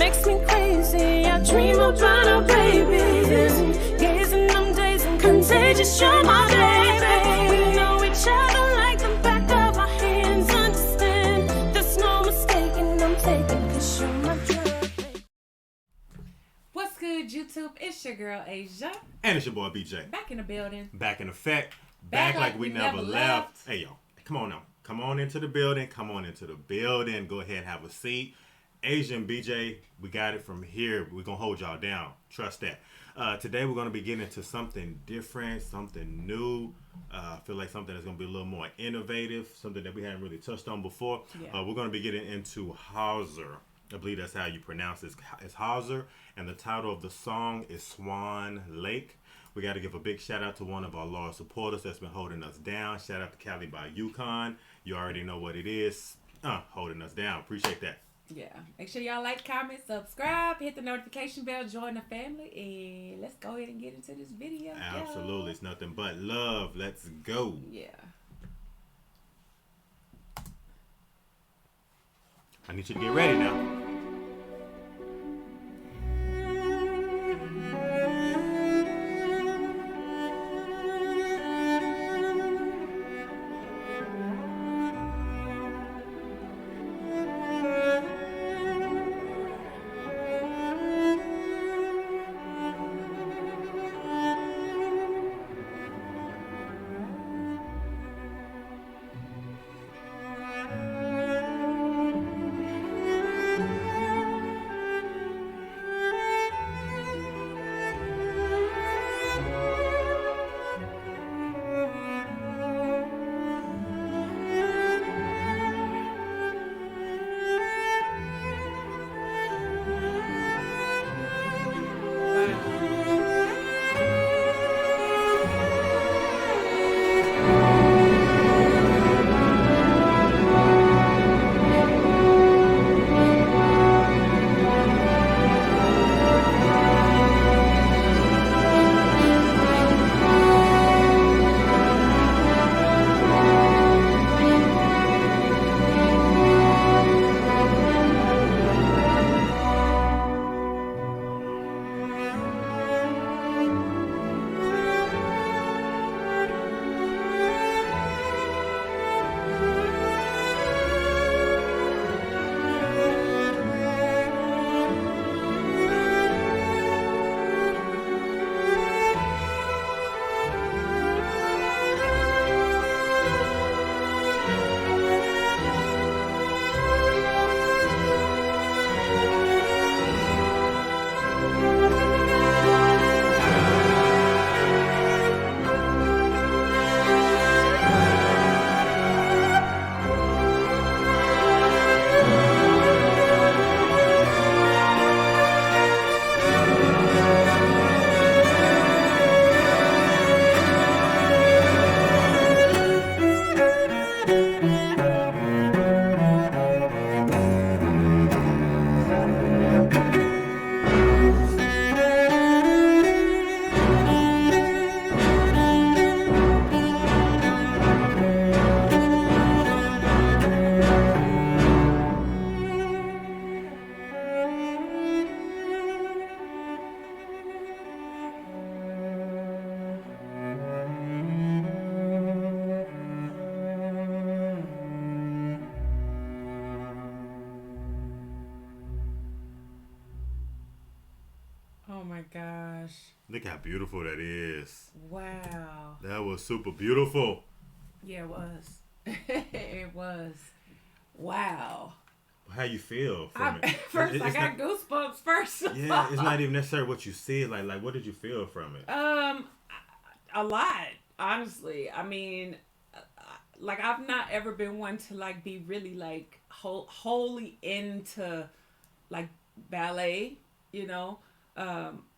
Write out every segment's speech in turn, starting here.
makes me crazy. I dream about our babies, gazing them days and contagious. You're my baby. We know each other like the back of our hands. Understand, there's no mistaking. I'm taking 'cause you're my drug. What's good, YouTube? It's your girl Asia. And it's your boy BJ. Back in the building. Back in effect. Back like we never left. Hey, yo. Come on now. Come on into the building. Come on into the building. Go ahead and have a seat. Asia and BJ, we got it from here. We're going to hold y'all down. Trust that. Today we're going to be getting into something different, something new. I feel like something that's going to be a little more innovative, something that we hadn't really touched on before. Yeah. We're going to be getting into HAUSER. I believe that's how you pronounce it. It's HAUSER. And the title of the song is Swan Lake. We got to give a big shout out to one of our loyal supporters that's been holding us down. Shout out to Cali by Yukon. You already know what it is. Holding us down. Appreciate that. Yeah. Make sure y'all like, comment, subscribe, hit the notification bell, join the family, and let's go ahead and get into this video. Absolutely. Yo. It's nothing but love. Let's go. Yeah. I need you to get ready now. Gosh. Look how beautiful that is. Wow. That was super beautiful. Yeah, it was. It was. Wow. How you feel from it? First, I got goosebumps first. Yeah, it's not even necessarily what you see. Like what did you feel from it? A lot, honestly. I mean, like I've not ever been one to like be really like wholly into like ballet, you know.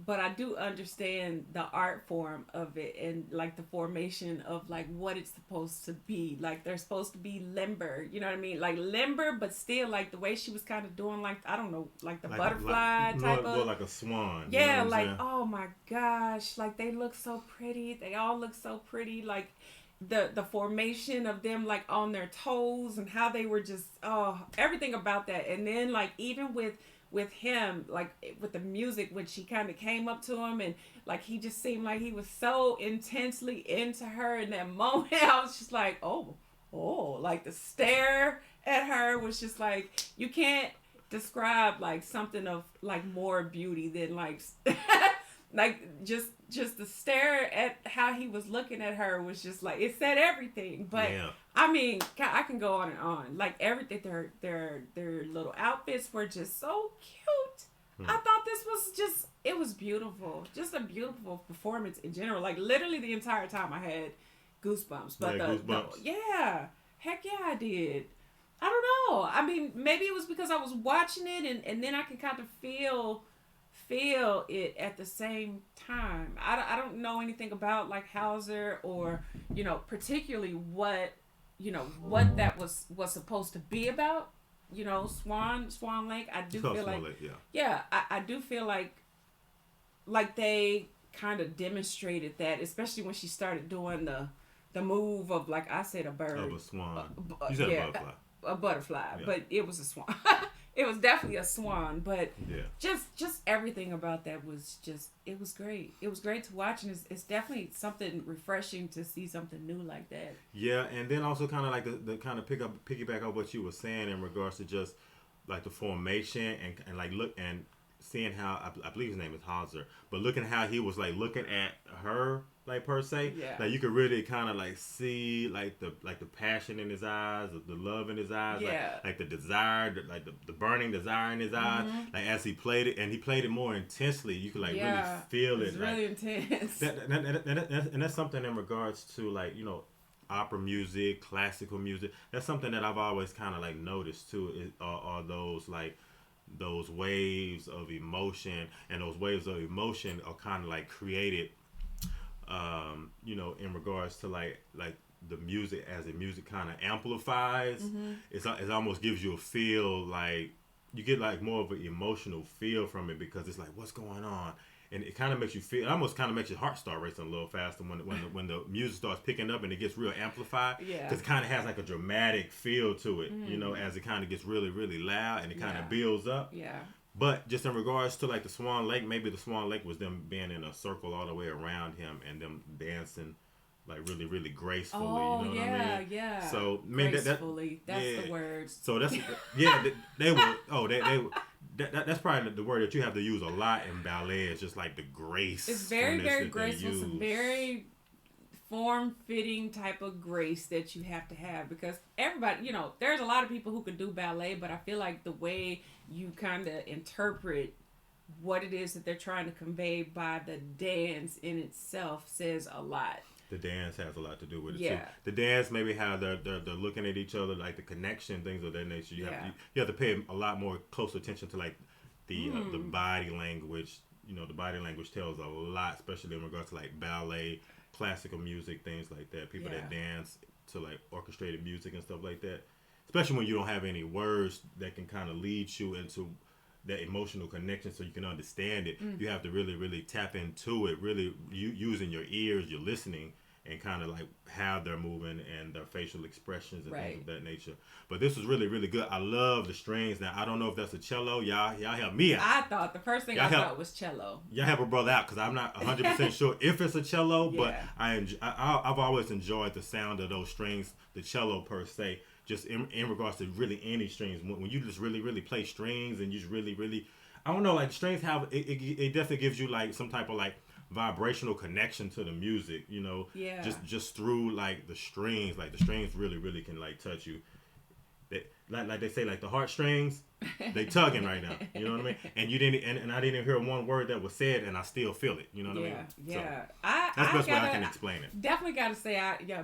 But I do understand the art form of it and like the formation of like what it's supposed to be. Like they're supposed to be limber, you know what I mean? Like limber, but still like the way she was kind of doing like, I don't know, like the butterfly type of. Like a swan. Yeah, you know like, oh my gosh. Like they look so pretty. They all look so pretty. Like the formation of them like on their toes and how they were just, everything about that. And then like even with with him, like with the music, when she kind of came up to him, and like he just seemed like he was so intensely into her in that moment. I was just like, oh, like the stare at her was just like, you can't describe like something of like more beauty than like like just the stare at how he was looking at her was just like, it said everything. But Yeah. I mean, I can go on and on. Like everything, their little outfits were just so cute. I thought this was just, it was beautiful. Just a beautiful performance in general. Like literally the entire time I had goosebumps. But goosebumps. Yeah, heck yeah, I did. I don't know. I mean, maybe it was because I was watching it, and then I could kind of feel it at the same time. I don't know anything about like HAUSER, or particularly what that was supposed to be about. Swan Lake. I do feel like Lake, I do feel like they kind of demonstrated that, especially when she started doing the move of, like I said, a bird. Of a swan. You said a butterfly. A butterfly, Yeah. but it was a swan. It was definitely a swan, but yeah. just everything about that was just, it was great. It was great to watch, and it's definitely something refreshing to see something new like that. Yeah, and then also kind of like the kind of piggyback on what you were saying in regards to just like the formation and like look and seeing how I believe his name is HAUSER, but looking how he was like looking at her, like per se, like you could really kind of like see like the passion in his eyes, the love in his eyes, like the desire, like the burning desire in his eyes, like as he played it, and he played it more intensely. You could like really feel it. It's really intense. And that's something in regards to like opera music, classical music. That's something that I've always kind of like noticed too. Are those like those waves of emotion, and those waves of emotion are kind of like created in regards to like the music, as the music kind of amplifies, it almost gives you a feel, like you get like more of an emotional feel from it, because it's like, what's going on, and it kind of makes you feel, it almost kind of makes your heart start racing a little faster when the music starts picking up and it gets real amplified, because it kind of has like a dramatic feel to it, as it kind of gets really, really loud, and it kind of builds up. But just in regards to like the Swan Lake, maybe the Swan Lake was them being in a circle all the way around him and them dancing like really, really gracefully. Oh, you know what I mean? Yeah. So man, gracefully. That's the words. So that's they were. Oh, they that's probably the word that you have to use a lot in ballet. Is just like the grace. It's very, very graceful. It's a very form-fitting type of grace that you have to have, because everybody, there's a lot of people who can do ballet, but I feel like the way you kind of interpret what it is that they're trying to convey by the dance in itself says a lot. The dance has a lot to do with it too. The dance, maybe how they're looking at each other, like the connection, things of that nature. You have to pay a lot more close attention to like the body language. The body language tells a lot, especially in regards to like ballet, classical music, things like that. People that dance to like orchestrated music and stuff like that. Especially when you don't have any words that can kind of lead you into that emotional connection so you can understand it. You have to really, really tap into it, really using your ears, your listening, and kind of like how they're moving and their facial expressions and things of that nature. But this was really, really good. I love the strings. Now, I don't know if that's a cello. Y'all help me out. I thought the first thing I thought was cello. Y'all help a brother out, because I'm not 100% sure if it's a cello, but I've always enjoyed the sound of those strings, the cello per se, just in regards to really any strings. When you just really, really play strings and you just really, really, I don't know, like strings have, it definitely gives you like some type of like vibrational connection to the music, just through like the strings. Like the strings really, really can like touch you. Like they say, like the heartstrings, they tugging right now. You know what I mean? And you didn't, and I didn't hear one word that was said, and I still feel it. You know what I mean? Yeah. So, that's the best way I can explain it. Definitely got to say,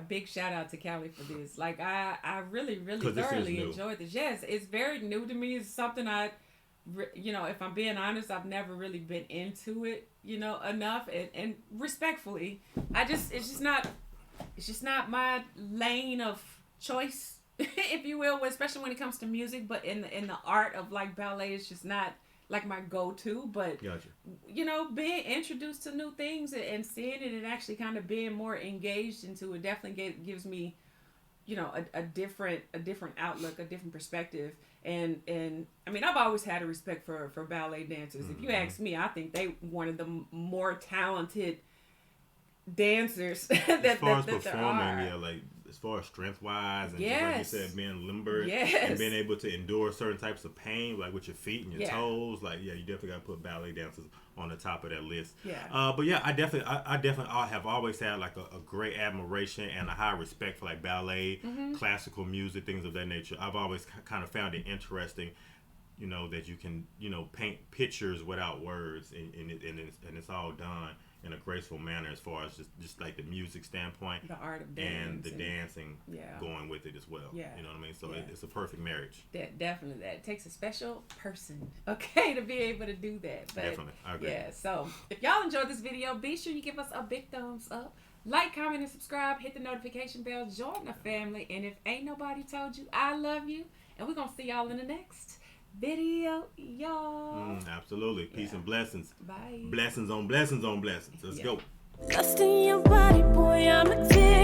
big shout out to Callie for this. Like I really, really thoroughly enjoyed this. Yes, it's very new to me. It's something if I'm being honest, I've never really been into it, enough, and respectfully, it's just not my lane of choice, if you will, especially when it comes to music. But in the art of like ballet, it's just not like my go-to. But being introduced to new things and seeing it and actually kind of being more engaged into it definitely gives me a different outlook, a different perspective. And I mean, I've always had a respect for ballet dancers. If you ask me, I think they one of the more talented dancers as far as there performing, are. yeah, like as far as strength wise, and just Yes. like you said, being limber Yes. and being able to endure certain types of pain, like with your feet and your Yeah. toes, like you definitely got to put ballet dancers on the top of that list. Yeah. But yeah, I definitely have always had like a great admiration and a high respect for like ballet, classical music, things of that nature. I've always kind of found it interesting, you know, that you can, you know, paint pictures without words, and it's all done in a graceful manner as far as just like the music standpoint, The art of and the dancing. dancing Yeah. going with it as well. Yeah. You know what I mean? So Yeah. it's a perfect marriage. Definitely that. It takes a special person, okay, to be able to do that. But Definitely. I agree. yeah, so if y'all enjoyed this video, be sure you give us a big thumbs up. Like, comment, and subscribe. Hit the notification bell. Join the family. And if ain't nobody told you I love you, and we're going to see y'all in the next video, y'all. Absolutely. Peace and blessings. Bye. Blessings on blessings on blessings. Let's go. Lust in your body, boy, I'm addicted.